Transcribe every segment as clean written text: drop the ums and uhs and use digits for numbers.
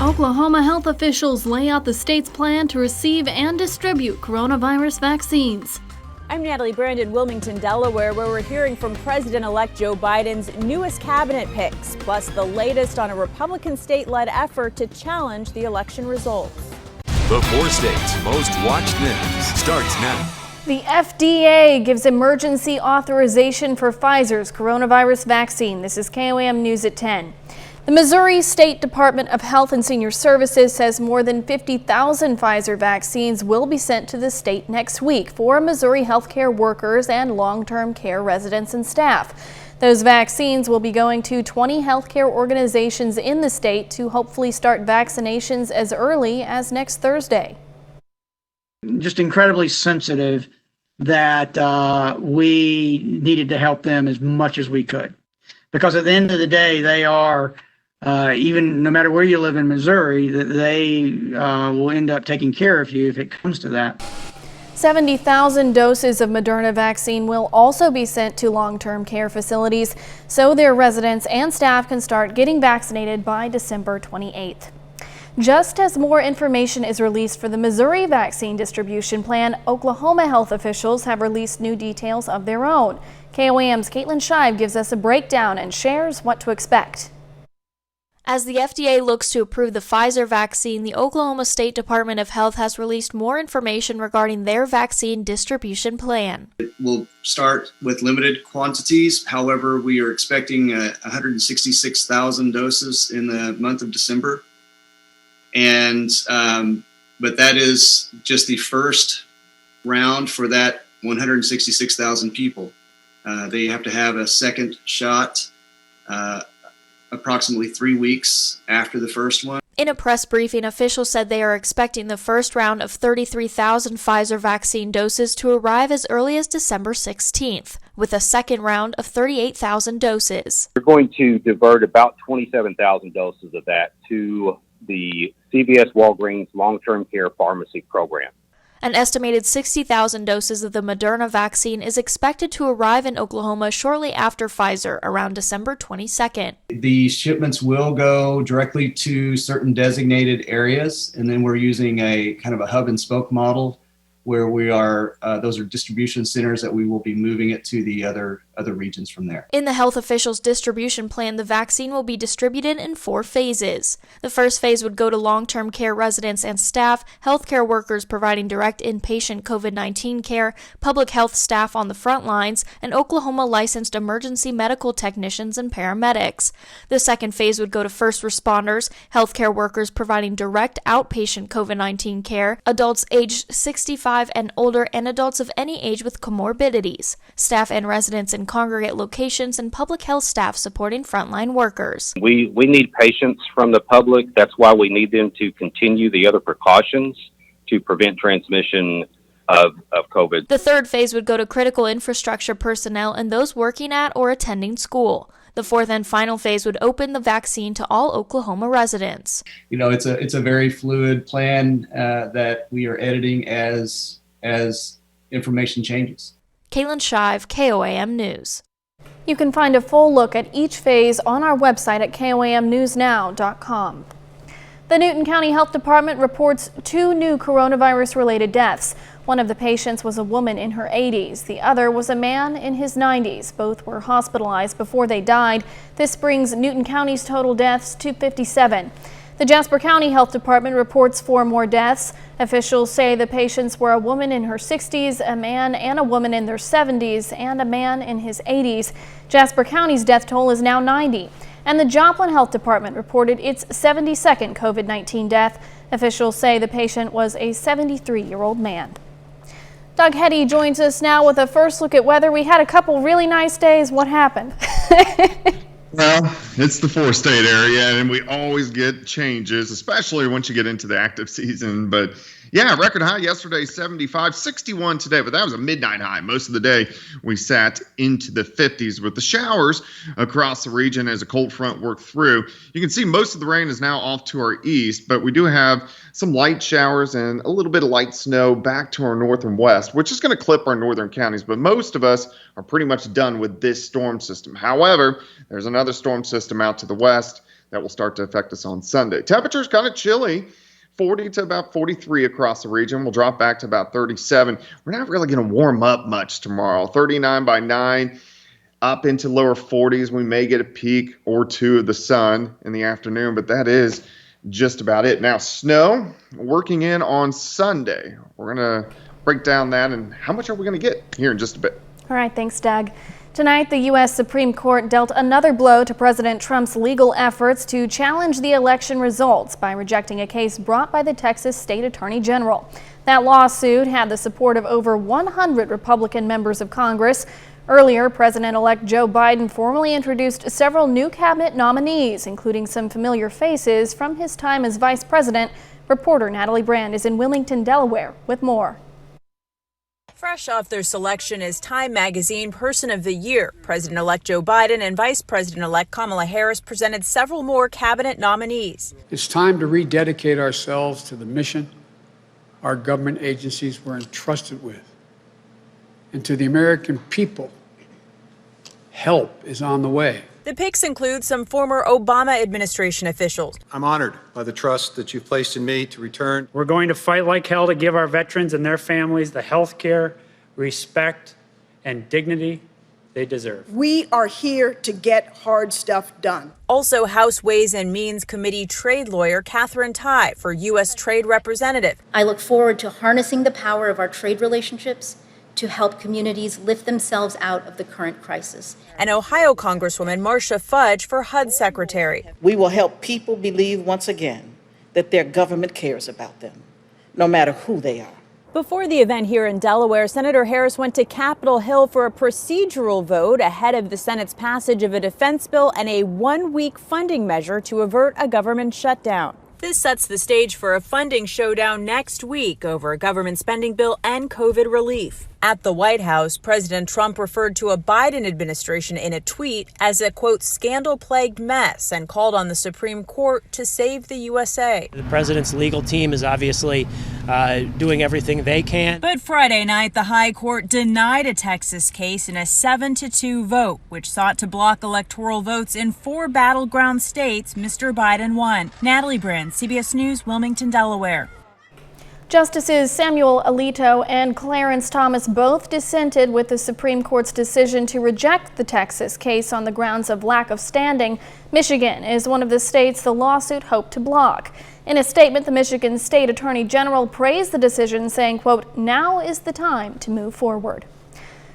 Oklahoma health officials lay out the state's plan to receive and distribute coronavirus vaccines. I'm Natalie Brand in Wilmington, Delaware, where we're hearing from President-elect Joe Biden's newest cabinet picks, plus the latest on a Republican state-led effort to challenge the election results. The 4 states' most watched news starts now. The FDA gives emergency authorization for Pfizer's coronavirus vaccine. This is KOAM News at 10. The Missouri State Department of Health and Senior Services says more than 50,000 Pfizer vaccines will be sent to the state next week for Missouri healthcare workers and long-term care residents and staff. Those vaccines will be going to 20 healthcare organizations in the state to hopefully start vaccinations as early as next Thursday. Just incredibly sensitive that we needed to help them as much as we could. Because at the end of the day, they are, even no matter where you live in Missouri, that they will end up taking care of you if it comes to that. 70,000 doses of Moderna vaccine will also be sent to long-term care facilities so their residents and staff can start getting vaccinated by December 28th. Just as more information is released for the Missouri vaccine distribution plan, Oklahoma health officials have released new details of their own. KOAM's Caitlin Shive gives us a breakdown and shares what to expect. As the FDA looks to approve the Pfizer vaccine, the Oklahoma State Department of Health has released more information regarding their vaccine distribution plan. It will start with limited quantities. However, we are expecting 166,000 doses in the month of December. And but that is just the first round for that 166,000 people. They have to have a second shot approximately 3 weeks after the first one. In a press briefing, officials said they are expecting the first round of 33,000 Pfizer vaccine doses to arrive as early as December 16th, with a second round of 38,000 doses. We're going to divert about 27,000 doses of that to the CVS Walgreens long-term care pharmacy program. An estimated 60,000 doses of the Moderna vaccine is expected to arrive in Oklahoma shortly after Pfizer, around December 22nd. The shipments will go directly to certain designated areas, and then we're using a kind of a hub and spoke model where we are, those are distribution centers that we will be moving it to the other regions from there. In the health officials' distribution plan, the vaccine will be distributed in 4 phases. The first phase would go to long-term care residents and staff, healthcare workers providing direct inpatient COVID-19 care, public health staff on the front lines, and Oklahoma licensed emergency medical technicians and paramedics. The second phase would go to first responders, healthcare workers providing direct outpatient COVID-19 care, adults aged 65 and older, and adults of any age with comorbidities, staff and residents in congregate locations, and public health staff supporting frontline workers. We need patience from the public. That's why we need them to continue the other precautions to prevent transmission of COVID. The third phase would go to critical infrastructure personnel and those working at or attending school. The fourth and final phase would open the vaccine to all Oklahoma residents. You know, it's a very fluid plan that we are editing as information changes. Caitlin Shive, KOAM News. You can find a full look at each phase on our website at KOAMnewsnow.com. The Newton County Health Department reports 2 new coronavirus-related deaths. One of the patients was a woman in her 80s. The other was a man in his 90s. Both were hospitalized before they died. This brings Newton County's total deaths to 57. The Jasper County Health Department reports 4 more deaths. Officials say the patients were a woman in her 60s, a man and a woman in their 70s, and a man in his 80s. Jasper County's death toll is now 90. And the Joplin Health Department reported its 72nd COVID-19 death. Officials say the patient was a 73-year-old man. Doug Hetty joins us now with a first look at weather. We had a couple really nice days. What happened? Well, it's the 4-state area, and we always get changes, especially once you get into the active season. But yeah, record high yesterday, 75, 61 today, but that was a midnight high. Most of the day we sat into the 50s with the showers across the region as a cold front worked through. You can see most of the rain is now off to our east, but we do have some light showers and a little bit of light snow back to our north and west, which is going to clip our northern counties. But most of us are pretty much done with this storm system. However, there's another storm system out to the west that will start to affect us on Sunday. Temperatures kind of chilly. 40 to about 43 across the region. We'll drop back to about 37. We're not really going to warm up much tomorrow. 39 by 9, up into lower 40s. We may get a peak or two of the sun in the afternoon, but that is just about it. Now, snow working in on Sunday. We're going to break down that and how much are we going to get here in just a bit. All right, thanks, Doug. Tonight, the U.S. Supreme Court dealt another blow to President Trump's legal efforts to challenge the election results by rejecting a case brought by the Texas State Attorney General. That lawsuit had the support of over 100 Republican members of Congress. Earlier, President-elect Joe Biden formally introduced several new cabinet nominees, including some familiar faces from his time as vice president. Reporter Natalie Brand is in Wilmington, Delaware, with more. Fresh off their selection as Time Magazine Person of the Year, President-elect Joe Biden and Vice President-elect Kamala Harris presented several more cabinet nominees. It's time to rededicate ourselves to the mission our government agencies were entrusted with. And to the American people, help is on the way. The picks include some former Obama administration officials. I'm honored by the trust that you've placed in me to return. We're going to fight like hell to give our veterans and their families the health care, respect, and dignity they deserve. We are here to get hard stuff done. Also, House Ways and Means Committee trade lawyer Catherine Tai for U.S. Trade Representative. I look forward to harnessing the power of our trade relationships to help communities lift themselves out of the current crisis. And Ohio Congresswoman Marcia Fudge for HUD Secretary. We will help people believe once again that their government cares about them, no matter who they are. Before the event here in Delaware, Senator Harris went to Capitol Hill for a procedural vote ahead of the Senate's passage of a defense bill and a one-week funding measure to avert a government shutdown. This sets the stage for a funding showdown next week over a government spending bill and COVID relief. At the White House, President Trump referred to a Biden administration in a tweet as a, quote, scandal-plagued mess and called on the Supreme Court to save the USA. The president's legal team is obviously doing everything they can. But Friday night, the High Court denied a Texas case in a 7-2 vote, which sought to block electoral votes in 4 battleground states Mr. Biden won. Natalie Brand, CBS News, Wilmington, Delaware. Justices Samuel Alito and Clarence Thomas both dissented with the Supreme Court's decision to reject the Texas case on the grounds of lack of standing. Michigan is one of the states the lawsuit hoped to block. In a statement, the Michigan State Attorney General praised the decision, saying, quote, "Now is the time to move forward."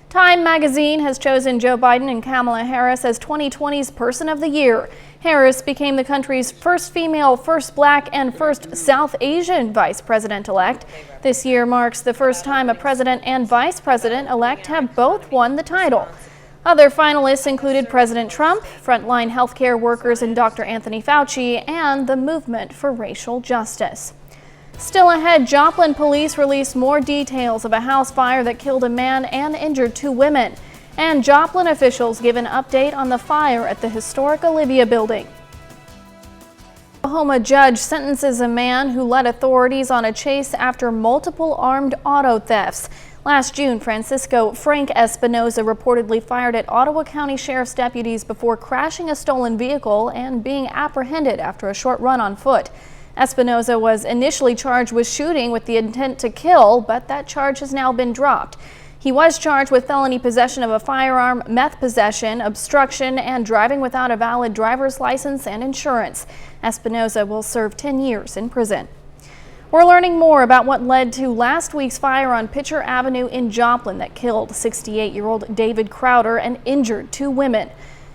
Time Magazine has chosen Joe Biden and Kamala Harris as 2020's Person of the Year. Harris became the country's first female, first black, and first South Asian vice president-elect. This year marks the first time a president and vice president-elect have both won the title. Other finalists included President Trump, frontline healthcare workers and Dr. Anthony Fauci, and the Movement for Racial Justice. Still ahead, Joplin police released more details of a house fire that killed a man and injured 2 women. And Joplin officials give an update on the fire at the historic Olivia building. Oklahoma judge sentences a man who led authorities on a chase after multiple armed auto thefts. Last June, Francisco Frank Espinoza reportedly fired at Ottawa County Sheriff's deputies before crashing a stolen vehicle and being apprehended after a short run on foot. Espinoza was initially charged with shooting with the intent to kill, but that charge has now been dropped. He was charged with felony possession of a firearm, meth possession, obstruction, and driving without a valid driver's license and insurance. Espinoza will serve 10 years in prison. We're learning more about what led to last week's fire on Pitcher Avenue in Joplin that killed 68-year-old David Crowder and injured 2 women.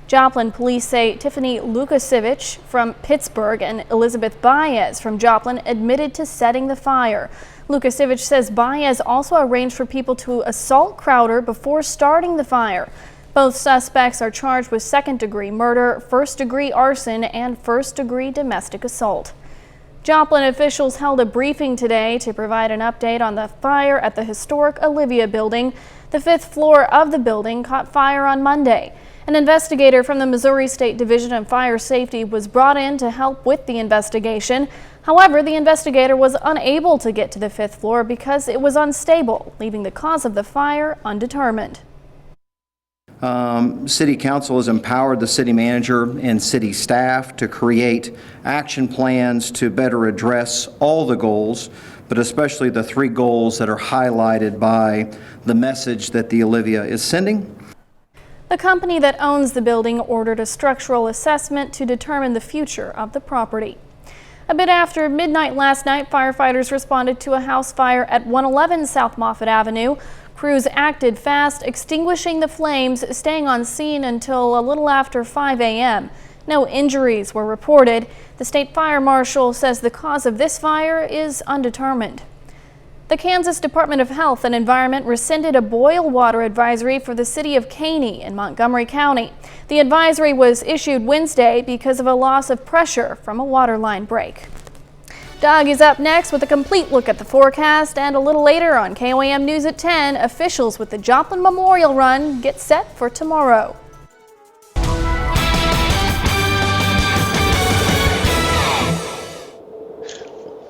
Joplin police say Tiffany Lukasiewicz from Pittsburgh and Elizabeth Baez from Joplin admitted to setting the fire. Lukasiewicz says Baez also arranged for people to assault Crowder before starting the fire. Both suspects are charged with second-degree murder, first-degree arson, and first-degree domestic assault. Joplin officials held a briefing today to provide an update on the fire at the historic Olivia building. The 5th floor of the building caught fire on Monday. An investigator from the Missouri State Division of Fire Safety was brought in to help with the investigation. However, the investigator was unable to get to the 5th floor because it was unstable, leaving the cause of the fire undetermined. City Council has empowered the city manager and city staff to create action plans to better address all the goals, but especially the 3 goals that are highlighted by the message that the Olivia is sending. The company that owns the building ordered a structural assessment to determine the future of the property. A bit after midnight last night, firefighters responded to a house fire at 111 South Moffett Avenue. Crews acted fast, extinguishing the flames, staying on scene until a little after 5 a.m. No injuries were reported. The state fire marshal says the cause of this fire is undetermined. The Kansas Department of Health and Environment rescinded a boil water advisory for the city of Caney in Montgomery County. The advisory was issued Wednesday because of a loss of pressure from a water line break. Doug is up next with a complete look at the forecast, and a little later on KOAM News at 10, officials with the Joplin Memorial Run get set for tomorrow.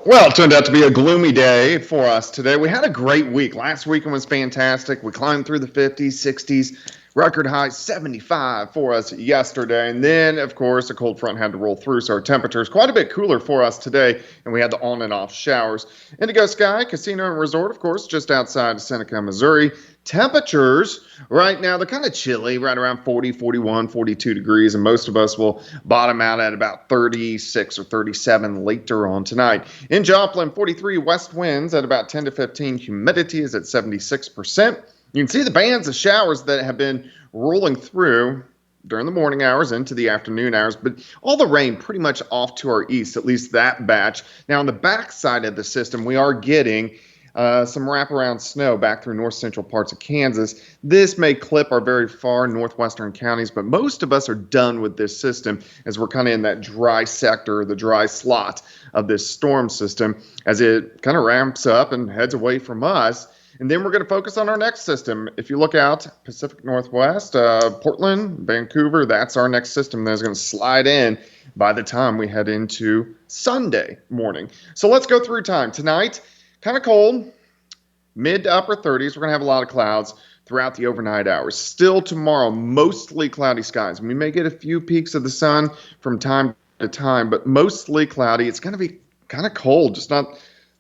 Well, it turned out to be a gloomy day for us today. We had a great week. Last weekend was fantastic. We climbed through the 50s, 60s, record high 75 for us yesterday. And then, of course, a cold front had to roll through, so our temperature is quite a bit cooler for us today, and we had the on and off showers. Indigo Sky Casino and Resort, of course, just outside of Seneca, Missouri. Temperatures right now, they're kind of chilly, right around 40, 41, 42 degrees, and most of us will bottom out at about 36 or 37 later on tonight. In Joplin, 43 west winds at about 10 to 15. Humidity is at 76%. You can see the bands of showers that have been rolling through during the morning hours into the afternoon hours, but all the rain pretty much off to our east, at least that batch. Now, on the back side of the system, we are getting some wraparound snow back through north central parts of Kansas. This may clip our very far northwestern counties, but most of us are done with this system as we're kind of in that dry sector, the dry slot of this storm system as it kind of ramps up and heads away from us. And then we're going to focus on our next system. If you look out Pacific Northwest, Portland, Vancouver, that's our next system that's going to slide in by the time we head into Sunday morning. So let's go through time. Tonight, kind of cold, mid to upper 30s. We're going to have a lot of clouds throughout the overnight hours. Still tomorrow, mostly cloudy skies. We may get a few peaks of the sun from time to time, but mostly cloudy. It's going to be kind of cold, just not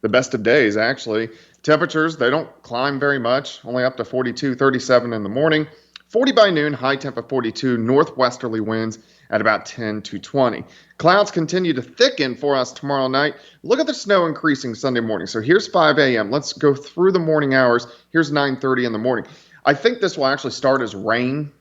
the best of days, actually. Temperatures, they don't climb very much, only up to 42, 37 in the morning. 40 by noon, high temp of 42, northwesterly winds at about 10 to 20. Clouds continue to thicken for us tomorrow night. Look at the snow increasing Sunday morning. So here's 5 a.m. Let's go through the morning hours. Here's 9:30 in the morning. I think this will actually start as rain,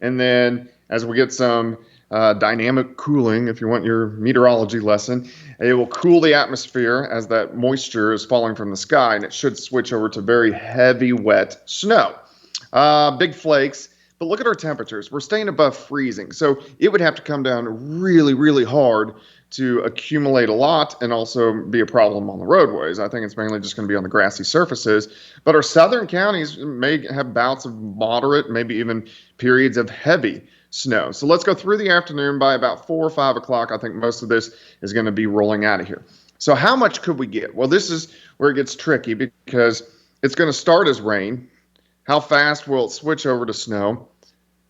and then as we get some dynamic cooling, if you want your meteorology lesson, it will cool the atmosphere as that moisture is falling from the sky, and it should switch over to very heavy, wet snow. Big flakes. But look at our temperatures. We're staying above freezing. So it would have to come down really, really hard to accumulate a lot and also be a problem on the roadways. I think it's mainly just going to be on the grassy surfaces. But our southern counties may have bouts of moderate, maybe even periods of heavy snow. So let's go through the afternoon. By about 4 or 5 o'clock, I think most of this is going to be rolling out of here. So how much could we get? Well, this is where it gets tricky because it's going to start as rain. How fast will it switch over to snow?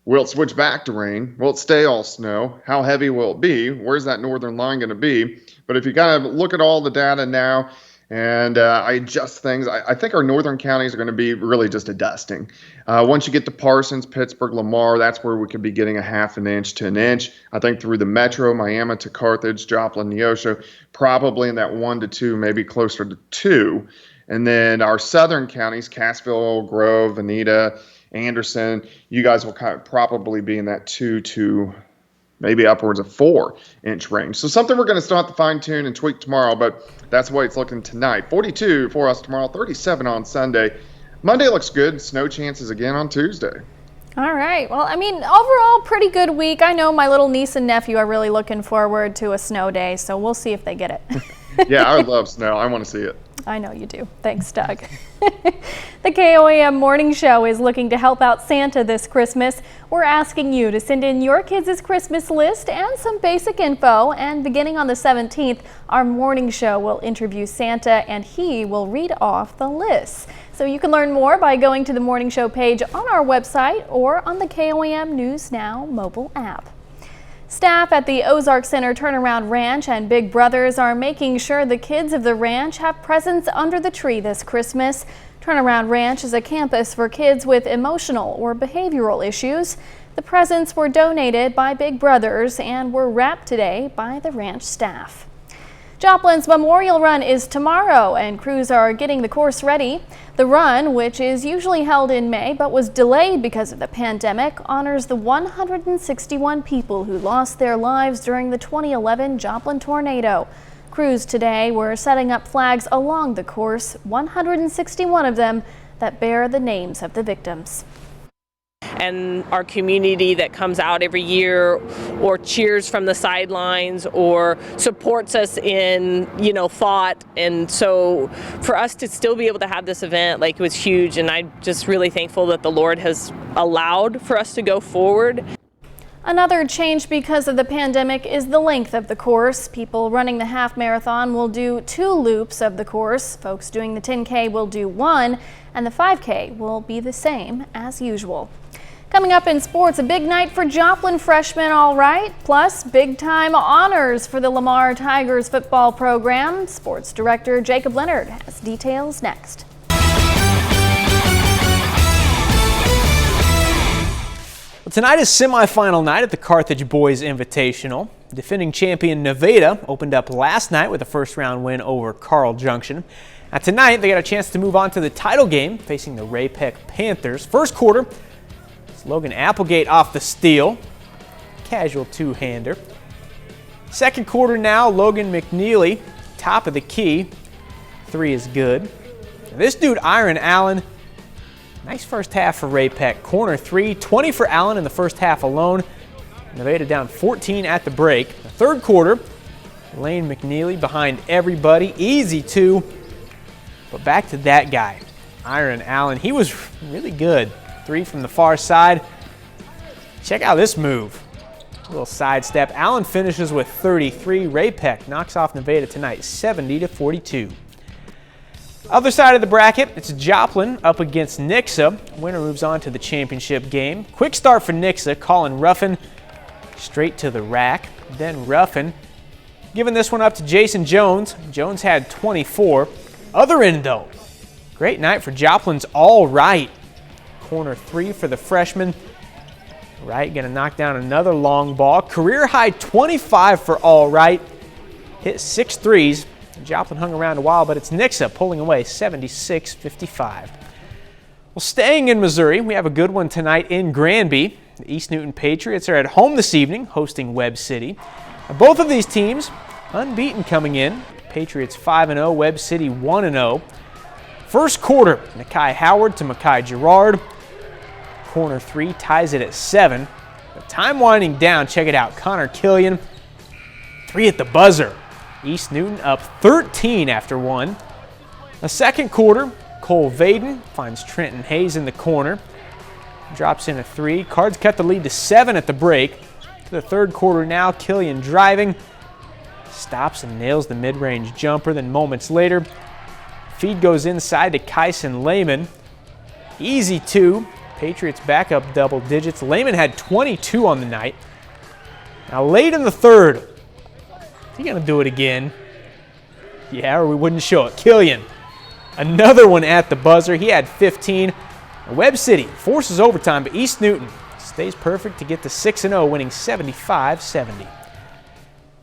Will it switch back to rain? Will it stay all snow? How heavy will it be? Where's that northern line going to be? But if you kind of look at all the data now and I adjust things, I think our northern counties are going to be really just a dusting. Once you get to Parsons, Pittsburgh, Lamar, that's where we could be getting a half an inch to an inch. I think through the metro, Miami to Carthage, Joplin, Neosho, probably in that 1 to 2, maybe closer to 2. And then our southern counties, Cassville, Grove, Anita, Anderson, you guys will kind of probably be in that 2 to maybe upwards of 4 inch range. So something we're going to start to fine tune and tweak tomorrow, but that's the way it's looking tonight. 42 for us tomorrow, 37 on Sunday. Monday looks good. Snow chances again on Tuesday. All right. Well, I mean, overall, pretty good week. I know my little niece and nephew are really looking forward to a snow day, so we'll see if they get it. Yeah, I would love snow. I want to see it. I know you do. Thanks, Doug. The KOAM Morning Show is looking to help out Santa this Christmas. We're asking you to send in your kids' Christmas list and some basic info. And beginning on the 17th, our morning show will interview Santa and he will read off the list. So you can learn more by going to the morning show page on our website or on the KOAM News Now mobile app. Staff at the Ozark Center Turnaround Ranch and Big Brothers are making sure the kids of the ranch have presents under the tree this Christmas. Turnaround Ranch is a campus for kids with emotional or behavioral issues. The presents were donated by Big Brothers and were wrapped today by the ranch staff. Joplin's Memorial Run is tomorrow and crews are getting the course ready. The run, which is usually held in May but was delayed because of the pandemic, honors the 161 people who lost their lives during the 2011 Joplin tornado. Crews today were setting up flags along the course, 161 of them that bear the names of the victims. And our community that comes out every year or cheers from the sidelines or supports us in, thought. And so for us to still be able to have this event, it was huge. And I'm just really thankful that the Lord has allowed for us to go forward. Another change because of the pandemic is the length of the course. People running the half marathon will do 2 loops of the course. Folks doing the 10K will do 1, and the 5K will be the same as usual. Coming up in sports, a big night for Joplin freshmen, all right, plus big-time honors for the Lamar Tigers football program. Sports Director Jacob Leonard has details next. Well, tonight is semifinal night at the Carthage Boys Invitational. Defending champion Nevada opened up last night with a first-round win over Carl Junction. Now tonight, they got a chance to move on to the title game, facing the Ray Peck Panthers. First quarter, Logan Applegate off the steal. Casual two-hander. Second quarter now, Logan McNeely, top of the key. 3 is good. And this dude, Iron Allen, nice first half for Ray Peck. Corner 3, 20 for Allen in the first half alone. Nevada down 14 at the break. The third quarter, Lane McNeely behind everybody. Easy 2. But back to that guy, Iron Allen. He was really good. 3 from the far side. Check out this move. A little sidestep. Allen finishes with 33. Ray Peck knocks off Nevada tonight, 70-42. Other side of the bracket, it's Joplin up against Nixa. Winner moves on to the championship game. Quick start for Nixa. Colin Ruffin straight to the rack. Then Ruffin giving this one up to Jason Jones. Jones had 24. Other end though, great night for Joplin's All Right. Corner 3 for the freshman. Wright going to knock down another long ball. Career high 25 for All Right. Hit 6 threes. Joplin hung around a while, but it's Nixa pulling away 76-55. Well, staying in Missouri, we have a good one tonight in Granby. The East Newton Patriots are at home this evening, hosting Webb City. Now, both of these teams unbeaten coming in. Patriots 5-0, Webb City 1-0. First quarter, Nakai Howard to Makai Gerard. Corner 3 ties it at 7. The time winding down, check it out. Connor Killian, 3 at the buzzer. East Newton up 13 after 1. The second quarter, Cole Vaden finds Trenton Hayes in the corner. Drops in a 3. Cards cut the lead to 7 at the break. To the third quarter now, Killian driving. Stops and nails the mid-range jumper. Then moments later, feed goes inside to Kyson Lehman. Easy 2. Patriots back up double digits. Lehman had 22 on the night. Now late in the third, is he going to do it again? Yeah, or we wouldn't show it. Killian, another one at the buzzer. He had 15. Webb City forces overtime, but East Newton stays perfect to get to 6-0, winning 75-70.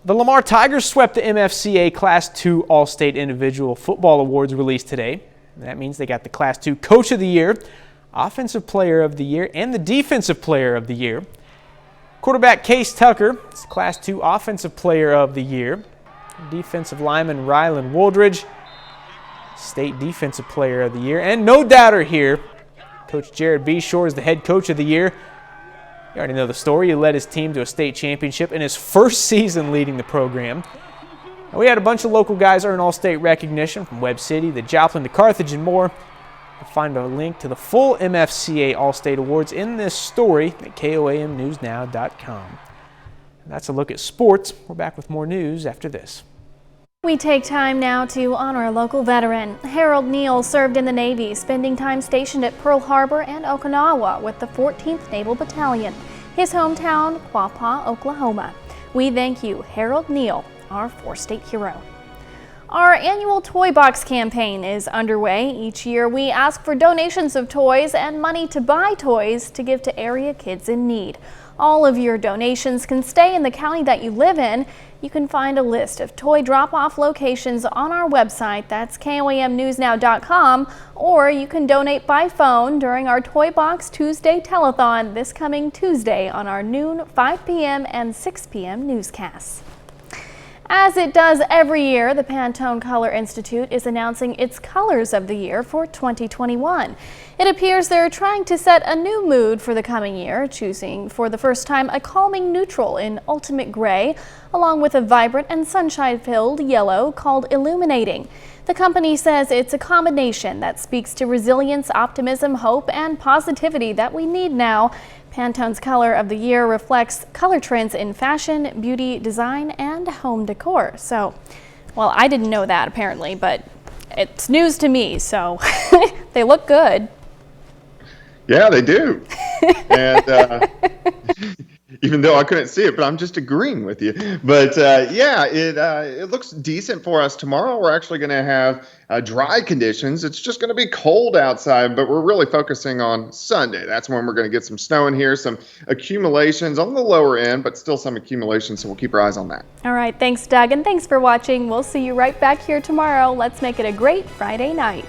The Lamar Tigers swept the MFCA Class II All-State Individual Football Awards released today. That means they got the Class II Coach of the Year, Offensive Player of the Year, and the Defensive Player of the Year. Quarterback Case Tucker is Class II Offensive Player of the Year. Defensive lineman Rylan Wooldridge, State Defensive Player of the Year. And no doubter here, Coach Jared Beshore is the Head Coach of the Year. You already know the story. He led his team to a state championship in his first season leading the program. And we had a bunch of local guys earn All-State recognition from Webb City, the Joplin to Carthage, and more. You'll find a link to the full MFCA All-State Awards in this story at KOAMNewsNow.com. That's a look at sports. We're back with more news after this. We take time now to honor a local veteran. Harold Neal served in the Navy, spending time stationed at Pearl Harbor and Okinawa with the 14th Naval Battalion, his hometown, Quapaw, Oklahoma. We thank you, Harold Neal, our four-state hero. Our annual Toy Box campaign is underway. Each year we ask for donations of toys and money to buy toys to give to area kids in need. All of your donations can stay in the county that you live in. You can find a list of toy drop-off locations on our website, that's KOAMNewsNow.com, or you can donate by phone during our Toy Box Tuesday telethon this coming Tuesday on our noon, 5 p.m. and 6 p.m. newscasts. As it does every year, the Pantone Color Institute is announcing its colors of the year for 2021. It appears they're trying to set a new mood for the coming year, choosing for the first time a calming neutral in ultimate gray, along with a vibrant and sunshine-filled yellow called Illuminating. The company says it's a combination that speaks to resilience, optimism, hope, and positivity that we need now. Pantone's color of the year reflects color trends in fashion, beauty, design, and home decor. So, well, I didn't know that apparently, but it's news to me, so they look good. Yeah, they do. And even though I couldn't see it, but I'm just agreeing with you. But yeah, it looks decent for us tomorrow. We're actually going to have dry conditions. It's just going to be cold outside, but we're really focusing on Sunday. That's when we're going to get some snow in here, some accumulations on the lower end, but still some accumulations, so we'll keep our eyes on that. All right, thanks, Doug, and thanks for watching. We'll see you right back here tomorrow. Let's make it a great Friday night.